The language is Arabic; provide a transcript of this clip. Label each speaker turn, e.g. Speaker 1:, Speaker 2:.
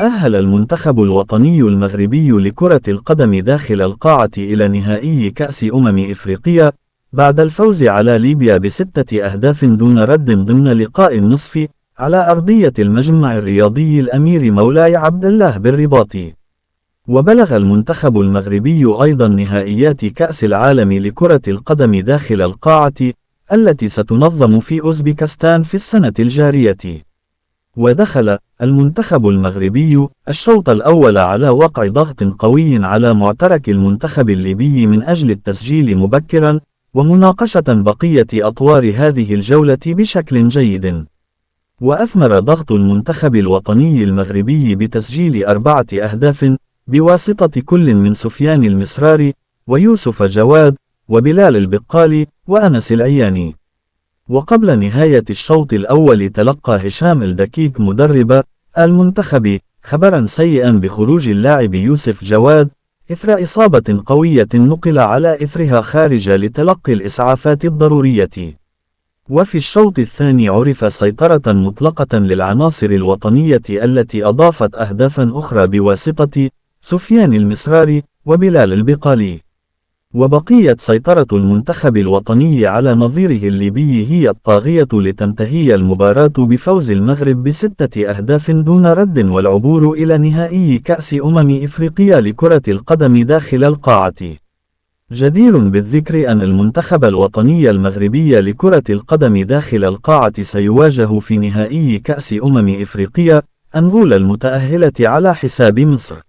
Speaker 1: تأهل المنتخب الوطني المغربي لكرة القدم داخل القاعة إلى نهائي كأس إفريقيا بعد الفوز على ليبيا ب6 أهداف دون رد ضمن لقاء النصف على أرضية المجمع الرياضي الأمير مولاي عبد الله بالرباط. وبلغ المنتخب المغربي أيضا نهائيات كأس العالم لكرة القدم داخل القاعة التي ستنظم في أوزبكستان في السنة الجارية. ودخل المنتخب المغربي الشوط الأول على وقع ضغط قوي على معترك المنتخب الليبي من أجل التسجيل مبكرا ومناقشة بقية أطوار هذه الجولة بشكل جيد. وأثمر ضغط المنتخب الوطني المغربي بتسجيل 4 أهداف بواسطة كل من سفيان المسراري ويوسف جواد وبلال البقالي وأنس العياني. وقبل نهاية الشوط الأول تلقى هشام الدكيك مدرب المنتخب خبرا سيئا بخروج اللاعب يوسف جواد إثر إصابة قوية نقل على إثرها خارج لتلقي الإسعافات الضرورية. وفي الشوط الثاني عرف سيطرة مطلقة للعناصر الوطنية التي أضافت أهدافا أخرى بواسطة سفيان المسراري وبلال البقالي. وبقيت سيطرة المنتخب الوطني على نظيره الليبي هي الطاغية لتنتهي المباراة بفوز المغرب ب6 أهداف دون رد والعبور إلى نهائي كأس إفريقيا لكرة القدم داخل القاعة. جدير بالذكر أن المنتخب الوطني المغربي لكرة القدم داخل القاعة سيواجه في نهائي كأس إفريقيا أنغولا المتأهلة على حساب مصر.